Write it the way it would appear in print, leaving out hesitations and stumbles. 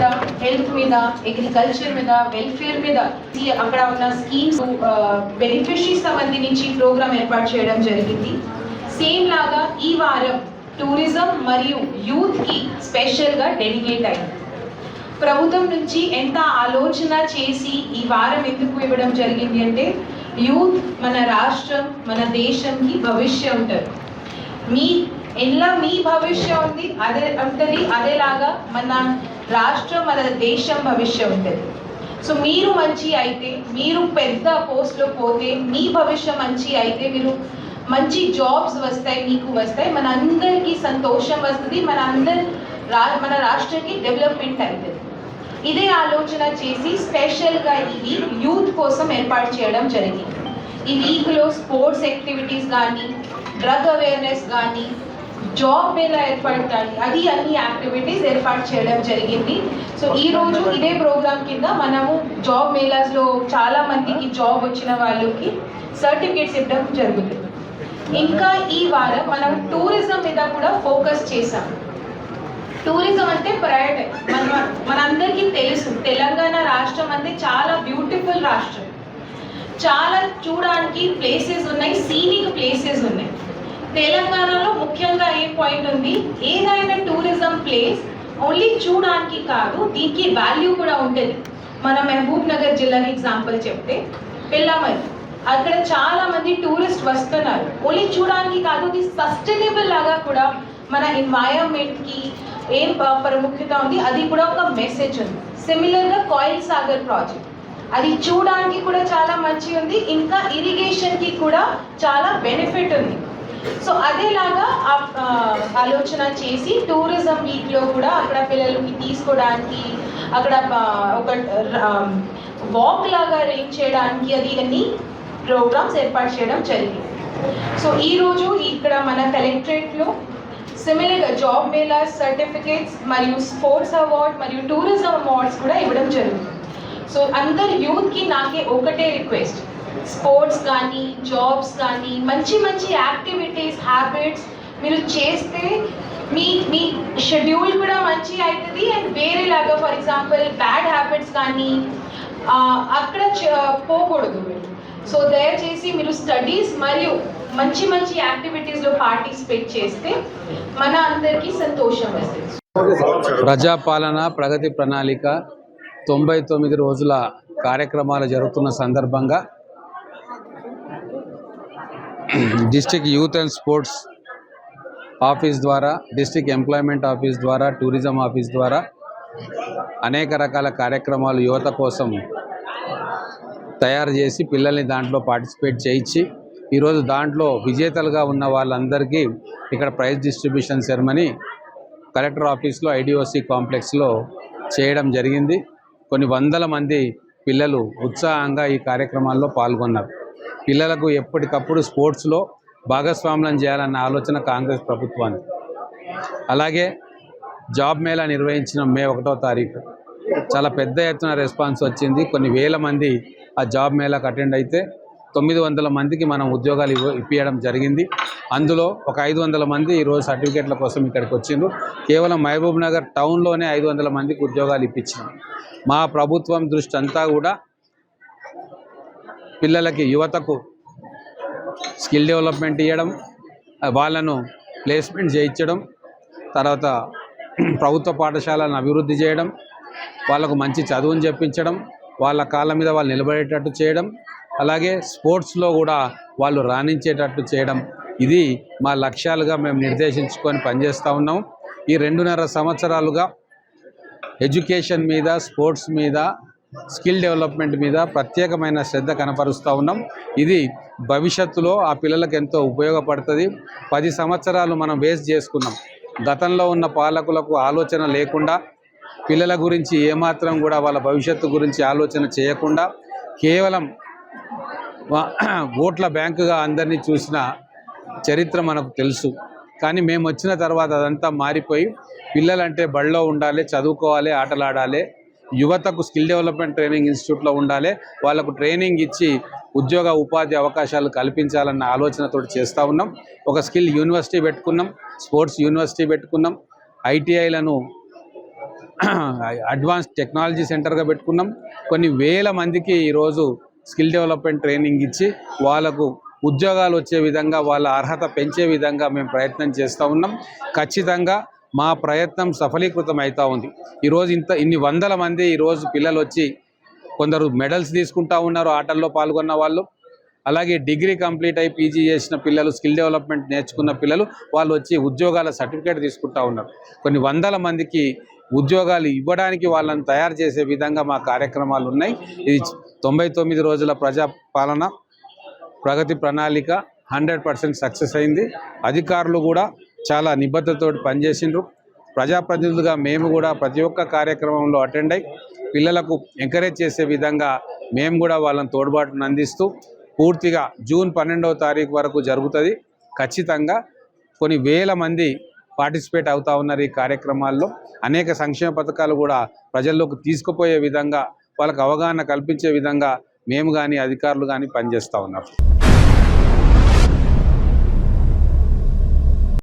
మీద, హెల్త్ మీద, అగ్రికల్చర్ మీద, వెల్ఫేర్ మీద అక్కడ ఉన్న స్కీమ్స్ బెనిఫిషరీస్ సంబంధించి ప్రోగ్రామ్ ఏర్పాటు చేయడం జరిగింది. సేమ్ లాగా ఈ వారం టూరిజం మరియు యూత్కి స్పెషల్గా డెడికేట్ అయింది. ప్రభుత్వం నుంచి ఎంత ఆలోచన చేసి ఈ వారం ఎందుకు ఇవ్వడం జరిగింది అంటే, యూత్ మన రాష్ట్రం, మన దేశంకి భవిష్యం ఉంటారు. మీ భవిష్యం ఉంది, అదే ఉంటుంది. అదేలాగా మన రాష్ట్రం, మన దేశం భవిష్యం ఉంటుంది. సో మీరు మంచి అయితే, మీరు పెద్ద పోస్ట్లో పోతే, మీ భవిష్యం మంచి అయితే, మీరు మంచి జాబ్స్ వస్తాయి, మీకు వస్తాయి, మన అందరికీ సంతోషం వస్తుంది, మన రాష్ట్రానికి డెవలప్మెంట్ అవుతుంది. ఇదే ఆలోచన చేసి స్పెషల్గా ఇది యూత్ కోసం ఏర్పాటు చేయడం జరిగింది. ఈ వీక్లో స్పోర్ట్స్ యాక్టివిటీస్ కానీ, డ్రగ్ అవేర్నెస్ కానీ, జాబ్ మేళా ఏర్పాటు కానీ, అన్ని యాక్టివిటీస్ ఏర్పాటు చేయడం జరిగింది. సో ఈరోజు ఇదే ప్రోగ్రామ్ కింద మనము జాబ్ మేళాస్లో చాలా మందికి జాబ్ వచ్చిన వాళ్ళకి సర్టిఫికేట్స్ ఇవ్వడం జరుగుతుంది. ఇంకా ఈ వారం మనం టూరిజం మీద కూడా ఫోకస్ చేసాం. టూరిజం అంటే పర్యాటక, మనందరికీ తెలుసు తెలంగాణ రాష్ట్రం అంటే చాలా బ్యూటిఫుల్ రాష్ట్రం. చాలా చూడడానికి ప్లేసెస్ ఉన్నాయి, సీనిక్ ప్లేసెస్ ఉన్నాయి. తెలంగాణలో ముఖ్యంగా ఏ పాయింట్ ఉంది, ఏదైనా టూరిజం ప్లేస్ ఓన్లీ చూడడానికి కాదు, దీనికి వాల్యూ కూడా ఉంటుంది. మన మహబూబ్ నగర్ జిల్లాకి ఎగ్జాంపుల్ చెప్తే పిల్లమరి, అక్కడ చాలా మంది టూరిస్ట్ వస్తున్నారు. ఓన్లీ చూడడానికి కాదు, ఇది సస్టైనబుల్ లాగా కూడా మన ఎన్వైరన్మెంట్కి ఏం ప్రాముఖ్యత ఉంది, అది కూడా ఒక మెసేజ్ ఉంది. సిమిలర్గా కాయిల్ సాగర్ ప్రాజెక్ట్, అది చూడడానికి కూడా చాలా మంచి ఉంది, ఇంకా ఇరిగేషన్కి కూడా చాలా బెనిఫిట్ ఉంది. సో అదేలాగా ఆలోచన చేసి టూరిజం వీక్లో కూడా అక్కడ పిల్లలకి తీసుకోవడానికి, అక్కడ ఒక వాక్ లాగా అరేంజ్ చేయడానికి అది అన్ని ప్రోగ్రామ్స్ ఏర్పాటు చేయడం జరిగింది. సో ఈరోజు ఇక్కడ మన కలెక్టరేట్లో సిమిలర్గా జాబ్ మేళా సర్టిఫికేట్స్ మరియు స్పోర్ట్స్ అవార్డ్ మరియు టూరిజం అవార్డ్స్ కూడా ఇవ్వడం జరుగుతుంది. సో అందరు యూత్కి నాకే ఒకటే రిక్వెస్ట్, స్పోర్ట్స్ కానీ, జాబ్స్ కానీ, మంచి యాక్టివిటీస్, హ్యాబిట్స్ మీరు చేస్తే మీ షెడ్యూల్ కూడా మంచి అవుతుంది. అండ్ వేరేలాగా ఫర్ ఎగ్జాంపుల్ బ్యాడ్ హ్యాబిట్స్ కానీ అక్కడ పోకూడదు. సో దయచేసి మీరు స్టడీస్ మరియు మంచి యాక్టివిటీస్లో పార్టిసిపేట్ చేస్తే మన అందరికీ సంతోషం వస్తుంది. ప్రజాపాలన ప్రగతి ప్రణాళిక 99 రోజుల కార్యక్రమాలు జరుగుతున్న సందర్భంగా district youth and sports office ద్వారా, డిస్ట్రిక్ట్ ఎంప్లాయ్మెంట్ ఆఫీస్ ద్వారా, టూరిజం ఆఫీస్ ద్వారా అనేక రకాల కార్యక్రమాలు యువత కోసం తయారు చేసి పిల్లల్ని దాంట్లో పార్టిసిపేట్ చేయించి ఈరోజు దాంట్లో విజేతలుగా ఉన్న వాళ్ళందరికీ ఇక్కడ ప్రైజ్ డిస్ట్రిబ్యూషన్ సెరమనీ కలెక్టర్ ఆఫీస్లో ఐడిఓసి కాంప్లెక్స్లో చేయడం జరిగింది. కొన్ని వందల మంది పిల్లలు ఉత్సాహంగా ఈ కార్యక్రమాల్లో పాల్గొన్నారు. పిల్లలకు ఎప్పటికప్పుడు స్పోర్ట్స్లో భాగస్వామ్యం చేయాలన్న ఆలోచన కాంగ్రెస్ ప్రభుత్వానికి. అలాగే జాబ్ మేళా నిర్వహించిన మే 1వ తారీఖు చాలా పెద్ద ఎత్తున రెస్పాన్స్ వచ్చింది. కొన్ని వేల మంది ఆ జాబ్ మేళాకు అటెండ్ అయితే 900 మందికి మనం ఉద్యోగాలు ఇప్పించడం జరిగింది. అందులో ఒక 500 మంది ఈరోజు సర్టిఫికేట్ల కోసం ఇక్కడికి వచ్చిండ్రు. కేవలం మహబూబ్ నగర్ టౌన్లోనే 500 మందికి ఉద్యోగాలు ఇప్పించాం. మా ప్రభుత్వం దృష్టి అంతా కూడా పిల్లలకి, యువతకు స్కిల్ డెవలప్మెంట్ ఇవ్వడం, వాళ్ళను ప్లేస్మెంట్ చేయించడం, తర్వాత ప్రభుత్వ పాఠశాలను అభివృద్ధి చేయడం, వాళ్ళకు మంచి చదువును చెప్పించడం, వాళ్ళ కాళ్ళ మీద వాళ్ళు నిలబడేటట్టు చేయడం, అలాగే స్పోర్ట్స్లో కూడా వాళ్ళు రాణించేటట్టు చేయడం, ఇది మా లక్ష్యాలుగా మేము నిర్దేశించుకొని పనిచేస్తూ ఉన్నాం. ఈ 2.5 సంవత్సరాలుగా ఎడ్యుకేషన్ మీద, స్పోర్ట్స్ మీద, స్కిల్ డెవలప్మెంట్ మీద ప్రత్యేకమైన శ్రద్ధ కనపరుస్తూ ఉన్నాం. ఇది భవిష్యత్తులో ఆ పిల్లలకు ఎంతో ఉపయోగపడుతుంది. 10 సంవత్సరాలు మనం వేస్ట్ చేసుకున్నాం. గతంలో ఉన్న పాలకులకు ఆలోచన లేకుండా, పిల్లల గురించి ఏమాత్రం కూడా వాళ్ళ భవిష్యత్తు గురించి ఆలోచన చేయకుండా కేవలం ఓట్ల బ్యాంకుగా అందరినీ చూసిన చరిత్ర మనకు తెలుసు. కానీ మేము వచ్చిన తర్వాత అదంతా మారిపోయి పిల్లలంటే బడిలో ఉండాలి, చదువుకోవాలి, ఆటలాడాలి, యువతకు స్కిల్ డెవలప్మెంట్ ట్రైనింగ్ ఇన్స్టిట్యూట్లో ఉండాలి, వాళ్ళకు ట్రైనింగ్ ఇచ్చి ఉద్యోగ ఉపాధి అవకాశాలు కల్పించాలన్న ఆలోచనతో చేస్తూ ఉన్నాం. ఒక స్కిల్ యూనివర్సిటీ పెట్టుకున్నాం, స్పోర్ట్స్ యూనివర్సిటీ పెట్టుకున్నాం, ఐటీఐలను అడ్వాన్స్ టెక్నాలజీ సెంటర్గా పెట్టుకున్నాం. కొన్ని వేల మందికి ఈరోజు స్కిల్ డెవలప్మెంట్ ట్రైనింగ్ ఇచ్చి వాళ్ళకు ఉద్యోగాలు వచ్చే విధంగా వాళ్ళ అర్హత పెంచే విధంగా మేము ప్రయత్నం చేస్తూ ఉన్నాం. ఖచ్చితంగా మా ప్రయత్నం సఫలీకృతం అవుతూ ఉంది. ఈరోజు ఇన్ని వందల మంది ఈరోజు పిల్లలు వచ్చి కొందరు మెడల్స్ తీసుకుంటా ఉన్నారు ఆటల్లో పాల్గొన్న వాళ్ళు. అలాగే డిగ్రీ కంప్లీట్ అయి పీజీ చేసిన పిల్లలు, స్కిల్ డెవలప్మెంట్ నేర్చుకున్న పిల్లలు వాళ్ళు వచ్చి ఉద్యోగాల సర్టిఫికేట్ తీసుకుంటా ఉన్నారు. కొన్ని వందల మందికి ఉద్యోగాలు ఇవ్వడానికి వాళ్ళని తయారు చేసే విధంగా మా కార్యక్రమాలు ఉన్నాయి. ఇది 99 రోజుల ప్రజాపాలన ప్రగతి ప్రణాళిక 100% సక్సెస్ అయింది. అధికారులు కూడా చాలా నిబద్ధతతో పనిచేసిండ్రు. ప్రజాప్రతినిధులుగా మేము కూడా ప్రతి ఒక్క కార్యక్రమంలో అటెండ్ అయ్యి పిల్లలకు ఎంకరేజ్ చేసే విధంగా మేము కూడా వాళ్ళని తోడ్పాటును అందిస్తూ పూర్తిగా జూన్ 12వ తారీఖు వరకు జరుగుతుంది. ఖచ్చితంగా కొన్ని వేల మంది పార్టిసిపేట్ అవుతూ ఉన్నారు ఈ కార్యక్రమాల్లో. అనేక సంక్షేమ పథకాలు కూడా ప్రజల్లోకి తీసుకుపోయే విధంగా, వాళ్ళకు అవగాహన కల్పించే విధంగా మేము కానీ అధికారులు కానీ పనిచేస్తూ ఉన్నారు.